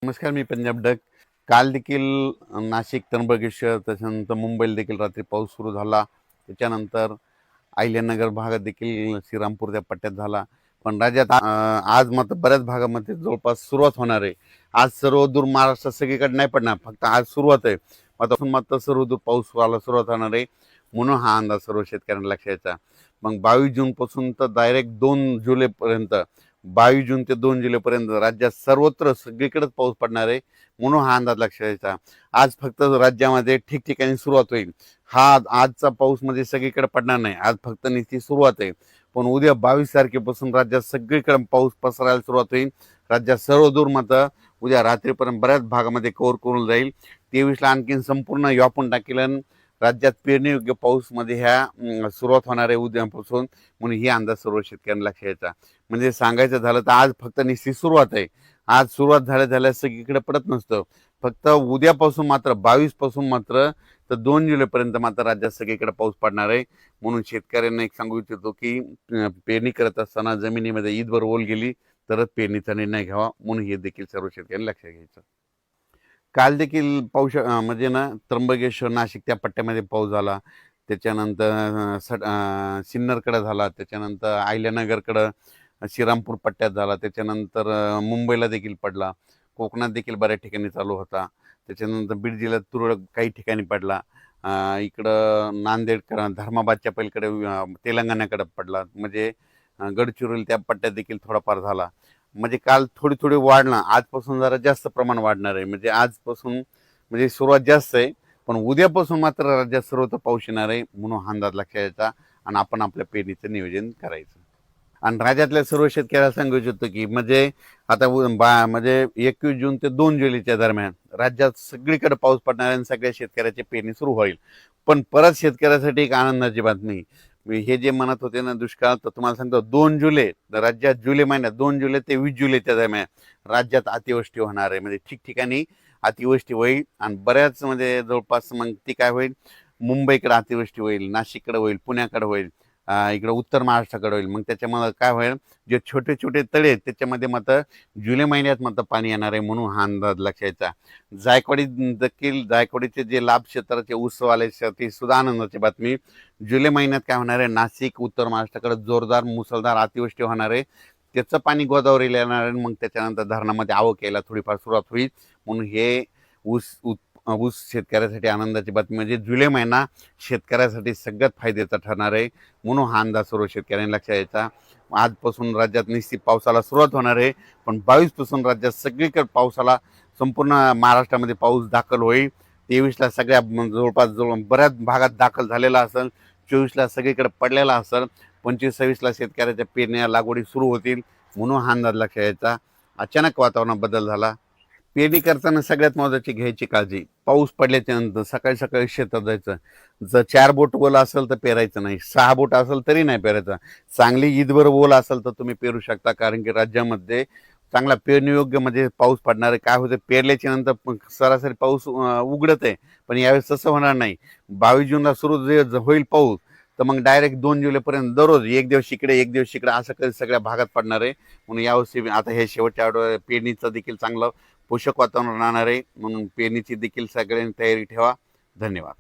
नमस्कार, मी पंजाब डक. काल देखील नाशिक, त्र्यंबकेश्वर, त्याच्यानंतर मुंबईला देखील रात्री पाऊस सुरू झाला. त्याच्यानंतर अहिल्यानगर भागात देखील श्रीरामपूर त्या पट्ट्यात झाला. पण राज्यात आज मात्र बऱ्याच भागामध्ये जवळपास सुरुवात होणार आहे. आज सर्वदूर महाराष्ट्रात सगळीकडे नाही पडणार, फक्त आज सुरुवात आहे. मात्र सर्वदूर पाऊस व्हायला सुरुवात होणार आहे, म्हणून हा अंदाज सर्व शेतकऱ्यांना लक्षात. मग 22 जूनपासून तर डायरेक्ट 2 जुलैपर्यंत, 22 जून ते 2 जुलैपर्यंत राज्यात सर्वत्र सगळीकडेच पाऊस पडणार आहे, म्हणून हा अंदाज लक्षात घ्यायचा. आज फक्त राज्यामध्ये ठिकठिकाणी सुरुवात होईल. हा आजचा पाऊस म्हणजे सगळीकडे पडणार नाही, आज फक्त नुसती सुरुवात आहे. पण उद्या 22 तारखेपासून राज्यात सगळीकडे पाऊस पसरायला सुरुवात होईल. राज्यात सर्वदूर मात्र उद्या रात्रीपर्यंत बऱ्याच भागामध्ये कव्हर करून जाईल. 23ला आणखीन संपूर्ण व्यापून टाकेल. राज्यात पेरणीयोग्य पाऊसमध्ये ह्या सुरुवात होणार आहे उद्यापासून, म्हणून ही अंदाज सर्व शेतकऱ्यांना लक्षात घ्यायचा. म्हणजे सांगायचं झालं तर आज फक्त नुसती सुरुवात आहे. आज सुरुवात झाल्या सगळीकडे पडत नसतं. फक्त उद्यापासून मात्र 22 पासून मात्र तर 2 जुलैपर्यंत मात्र राज्यात सगळीकडे पाऊस पडणार आहे. म्हणून शेतकऱ्यांना एक सांगू इच्छितो की पेरणी करत असताना जमिनीमध्ये ईदभर ओल गेली तरच पेरणीचा निर्णय घ्यावा, म्हणून हे देखील सर्व शेतकऱ्यांनी लक्षात घ्यायचं. काल देखील पाऊस म्हणजे ना त्र्यंबकेश्वर, नाशिक त्या पट्ट्यामध्ये पाऊस झाला. त्याच्यानंतर सिन्नरकडे झाला. त्याच्यानंतर अहिल्यानगरकडं श्रीरामपूर पट्ट्यात झाला. त्याच्यानंतर मुंबईला देखील पडला. कोकणात देखील बऱ्याच ठिकाणी चालू होता. त्याच्यानंतर बीड जिल्ह्यात तुरळक काही ठिकाणी पडला. इकडं नांदेडकडं, धर्माबादच्या पलीकडे तेलंगणाकडे पडला. म्हणजे गडचिरोली त्या पट्ट्यात देखील थोडाफार झाला. म्हणजे काल थोडी थोडी वाढणं, आजपासून जरा जास्त प्रमाण वाढणार आहे. म्हणजे आजपासून म्हणजे सुरुवात जास्त आहे, पण उद्यापासून मात्र राज्यात सर्वत्र पाऊस येणार आहे, म्हणून हा अंदाज लक्षात घ्यायचा आणि आपण आपल्या पेरणीचं नियोजन करायचं. आणि राज्यातल्या सर्व शेतकऱ्याला सांगू इच्छितो की म्हणजे आता म्हणजे 21 जून ते 2 जुलैच्या दरम्यान राज्यात सगळीकडे पाऊस पडणार आहे आणि सगळ्या शेतकऱ्याची पेरणी सुरू होईल. पण परत शेतकऱ्यासाठी एक आनंदाची बातमी. हे जे म्हणत होते ना दुष्काळ, तर तुम्हाला सांगतो 2 जुलै राज्यात, जुलै महिन्यात 2 जुलै ते 20 जुलैच्या दरम्यान राज्यात अतिवृष्टी होणार आहे. म्हणजे ठिकठिकाणी अतिवृष्टी होईल आणि बऱ्याच म्हणजे जवळपास मग ती काय होईल, मुंबईकडे अतिवृष्टी होईल, नाशिककडे होईल, पुण्याकडे होईल, इकडं उत्तर महाराष्ट्राकडे होईल. मग त्याच्यामध्ये काय होईल, जे छोटे छोटे तळे आहेत त्याच्यामध्ये मात्र जुलै महिन्यात मात्र पाणी येणार आहे, म्हणून हा अंदाज लक्षायचा. जायकवाडी देखील, जायकवाडीचे जे लाभ क्षेत्राचे उत्सव आले ती सुद्धा आनंदाची बातमी. जुलै महिन्यात काय होणार आहे, नाशिक, उत्तर महाराष्ट्राकडे जोरदार मुसळधार अतिवृष्टी होणार आहे. त्याचं पाणी गोदावरीला येणार आहे. मग त्याच्यानंतर धरणामध्ये आवक यायला थोडीफार सुरुवात होईल, म्हणून हे ऊस ऊस शेतकऱ्यासाठी आनंदाची बातमी. म्हणजे जुलै महिना शेतकऱ्यासाठी सगळ्यात फायद्याचा ठरणार आहे, म्हणून हा अंदाज सर्व शेतकऱ्यांनी लक्षात घ्यायचा. आजपासून राज्यात निश्चित पावसाला सुरुवात होणार आहे, पण 22 पासून राज्यात सगळीकडे पावसाला, संपूर्ण महाराष्ट्रामध्ये पाऊस दाखल होईल. 23ला सगळ्या जवळपास बऱ्याच भागात दाखल झालेला असेल. 24ला सगळीकडे पडलेला असेल. 25-26ला शेतकऱ्याच्या पेरण्या लागवडी सुरू होतील, म्हणून हा अंदाज लक्षात घ्यायचा. अचानक वातावरणात बदल झाला. पेरणी करताना सगळ्यात महत्त्वाची घ्यायची काळजी, पाऊस पडल्याच्या नंतर सकाळी सकाळी शेतात जायचं. जर 4 बोट ओलं असेल तर पेरायचं नाही, 6 बोट असेल तरी नाही पेरायचं. चांगली ईदभर ओल असेल तर तुम्ही पेरू शकता, कारण की राज्यामध्ये चांगला पेरणीयोग्य म्हणजे पाऊस पडणार आहे. काय होतं, पेरल्याच्या नंतर सरासरी पाऊस उघडत आहे, पण यावेळेस तसं होणार नाही. 22 जूनला सुरू जे होईल पाऊस, तर मग डायरेक्ट 2 जुलैपर्यंत दररोज एक दिवस इकडे एक दिवस इकडे असं कधी सगळ्या भागात पडणार आहे. म्हणून यावर्षी आता हे शेवटच्या आठवड्यात पेरणीचं देखील चांगलं पोषक वातावरण राहणार आहे, म्हणून पेरणीची देखील सगळ्यांनी तयारी ठेवा. धन्यवाद.